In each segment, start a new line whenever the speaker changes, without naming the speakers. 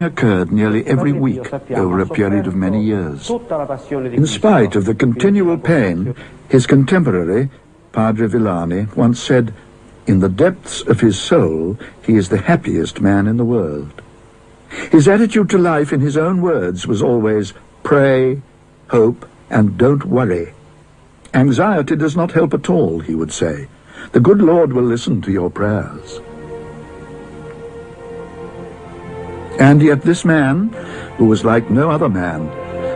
occurred nearly every week over a period of many years. In spite of the continual pain, his contemporary, Padre Villani, once said, "In the depths of his soul, he is the happiest man in the world." His attitude to life, in his own words, was always pray, hope, and don't worry. Anxiety does not help at all, he would say. The good Lord will listen to your prayers. And yet this man, who was like no other man,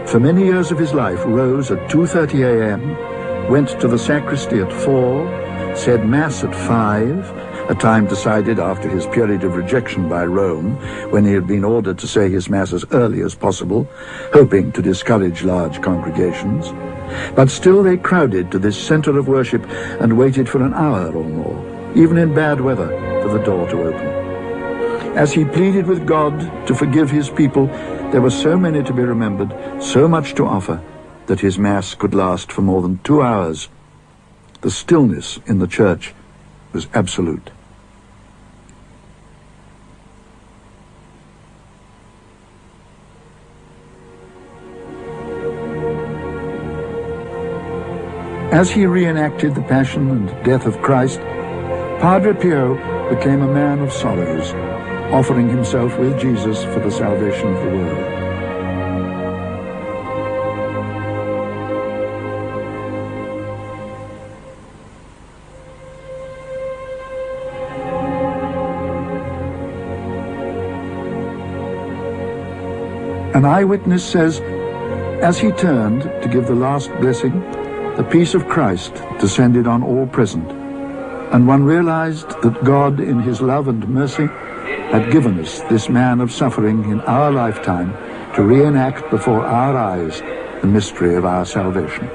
for many years of his life rose at 2:30 a.m., went to the sacristy at 4, said Mass at 5, a time decided after his period of rejection by Rome, when he had been ordered to say his Mass as early as possible, hoping to discourage large congregations. But still they crowded to this center of worship and waited for an hour or more, even in bad weather, for the door to open. As he pleaded with God to forgive his people, there were so many to be remembered, so much to offer, that his Mass could last for more than 2 hours. The stillness in the church was absolute. As he reenacted the Passion and Death of Christ, Padre Pio became a man of sorrows, offering himself with Jesus for the salvation of the world. An eyewitness says, as he turned to give the last blessing, the peace of Christ descended on all present, and one realized that God, in his love and mercy, had given us this man of suffering in our lifetime to reenact before our eyes the mystery of our salvation.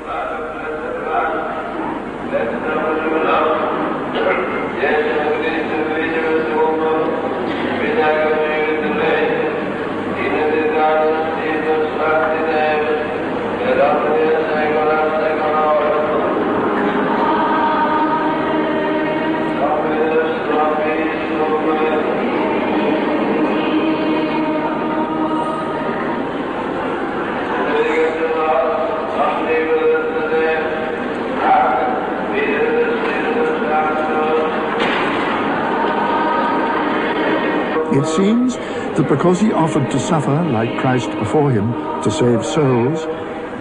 It seems that because he offered to suffer like Christ before him to save souls,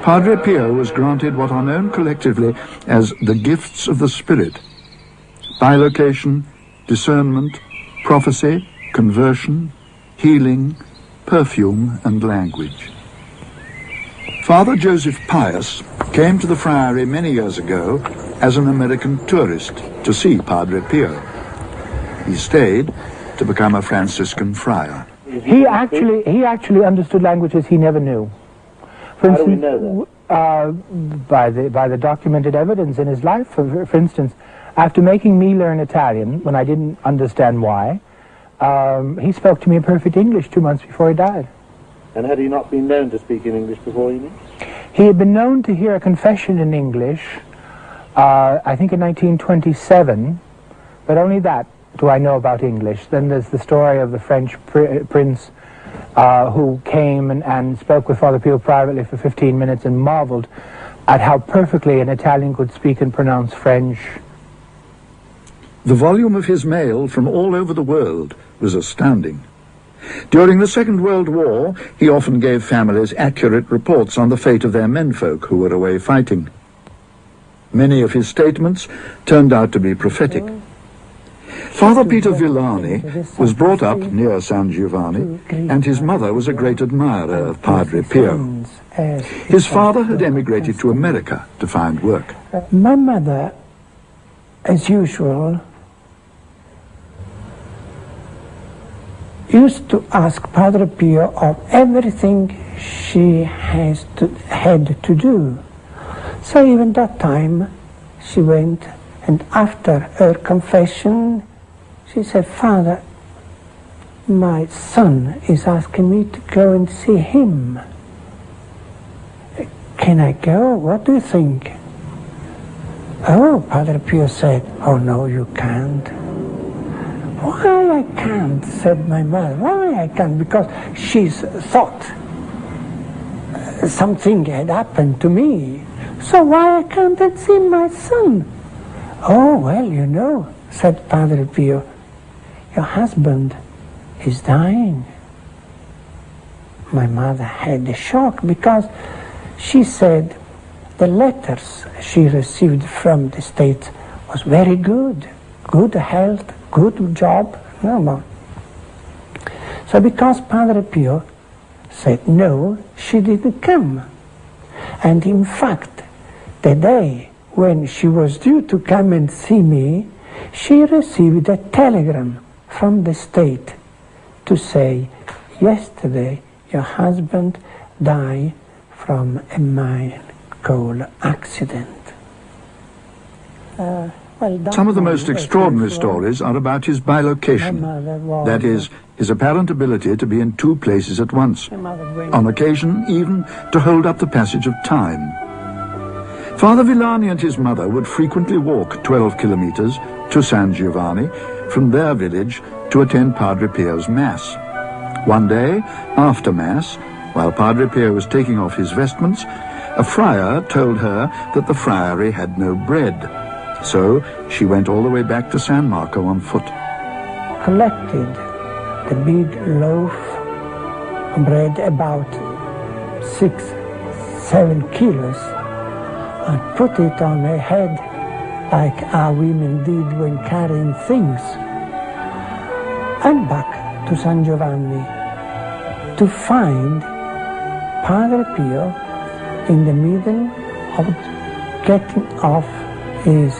Padre Pio was granted what are known collectively as the gifts of the Spirit: bilocation, discernment, prophecy, conversion, healing, perfume, and language. Father Joseph Pius came to the friary many years ago as an American tourist to see Padre Pio. He stayed to become a Franciscan friar.
He actually understood languages he never knew. For
How do we know
that? By the documented evidence in his life. For instance, after making me learn Italian when I didn't understand why, he spoke to me in perfect English 2 months before he died.
And had he not been known to speak in English before you knew?
He had been known to hear a confession in English, I think in 1927, but only that do I know about English. Then there's the story of the French prince who came and spoke with Father Pio privately for 15 minutes and marveled at how perfectly an Italian could speak and pronounce French.
The volume of his mail from all over the world was astounding. During the Second World War, he often gave families accurate reports on the fate of their menfolk who were away fighting. Many of his statements turned out to be prophetic. Father Peter Villani was brought up near San Giovanni, and his mother was a great admirer of Padre Pio. His father had emigrated to America to find work.
My mother, as usual, used to ask Padre Pio of everything she had to do. So even that time she went, and after her confession she said, "Father, my son is asking me to go and see him. Can I go? What do you think?" Oh, Padre Pio said, "Oh no, you can't. Why I can't, said my mother, why I can't? Because she's thought something had happened to me. So why I can't I see my son? Oh, well, you know, said Padre Pio, your husband is dying. My mother had a shock because she said the letters she received from the States was very good. Good health, good job, normal. So because Padre Pio said no, she didn't come. And in fact, the day when she was due to come and see me, she received a telegram from the state to say, yesterday your husband died from a mine coal accident.
Some of the most extraordinary stories are about his bilocation, that is, his apparent ability to be in two places at once, on occasion even to hold up the passage of time. Father Villani and his mother would frequently walk 12 kilometers to San Giovanni from their village to attend Padre Pio's Mass. One day, after Mass, while Padre Pio was taking off his vestments, a friar told her that the friary had no bread. So she went all the way back to San Marco on foot.
Collected the big loaf of bread, about 6-7 kilos, and put it on her head like our women did when carrying things, and back to San Giovanni to find Padre Pio in the middle of getting off his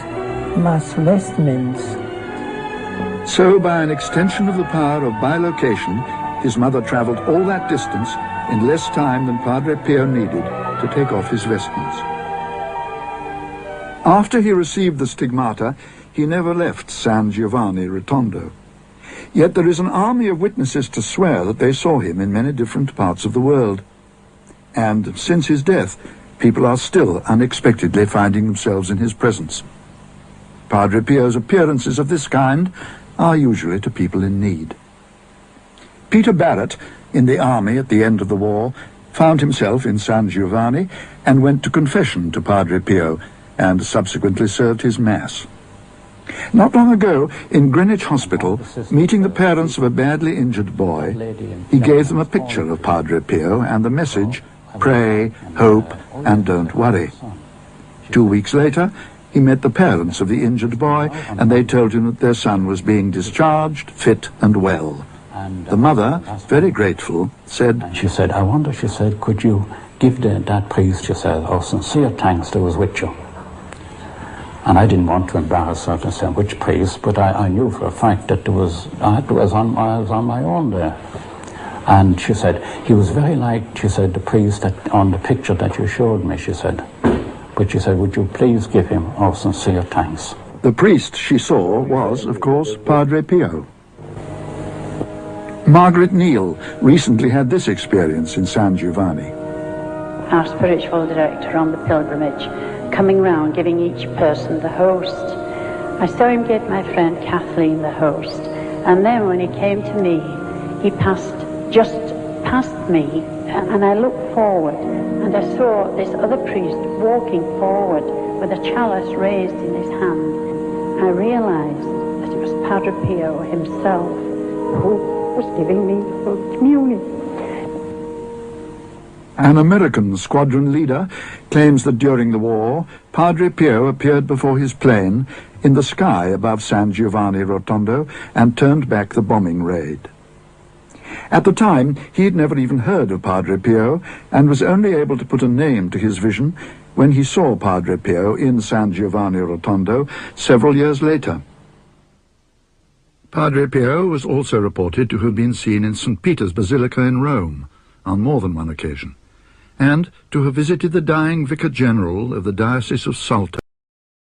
Mass vestments.
So, by an extension of the power of bilocation, his mother travelled all that distance in less time than Padre Pio needed to take off his vestments. After he received the stigmata, he never left San Giovanni Rotondo. Yet there is an army of witnesses to swear that they saw him in many different parts of the world. And since his death, people are still unexpectedly finding themselves in his presence. Padre Pio's appearances of this kind are usually to people in need. Peter Barrett, in the army at the end of the war, found himself in San Giovanni and went to confession to Padre Pio and subsequently served his Mass. Not long ago, in Greenwich Hospital, meeting the parents of a badly injured boy, he gave them a picture of Padre Pio and the message, "Pray, hope, and don't worry." 2 weeks later, he met the parents of the injured boy, and they told him that their son was being discharged, fit and well. The mother, very grateful, said,
She said, I wonder, she said, could you give that priest, she said, our sincere thanks that was with you. And I didn't want to embarrass her to say which priest, but I knew for a fact that I was on my own there. And she said, he was very like, she said, the priest on the picture that you showed me, she said. But she said, would you please give him our sincere thanks?
The priest she saw was, of course, Padre Pio. Margaret Neal recently had this experience in San Giovanni.
Our spiritual director on the pilgrimage, coming round giving each person the host. I saw him give my friend Kathleen the host, and then when he came to me, he just passed me, and I looked forward, and I saw this other priest walking forward with a chalice raised in his hand. I realized that it was Padre Pio himself who was giving me the communion.
An American squadron leader claims that during the war, Padre Pio appeared before his plane in the sky above San Giovanni Rotondo and turned back the bombing raid. At the time, he had never even heard of Padre Pio and was only able to put a name to his vision when he saw Padre Pio in San Giovanni Rotondo several years later. Padre Pio was also reported to have been seen in St. Peter's Basilica in Rome on more than one occasion, and to have visited the dying Vicar General of the Diocese of Salto.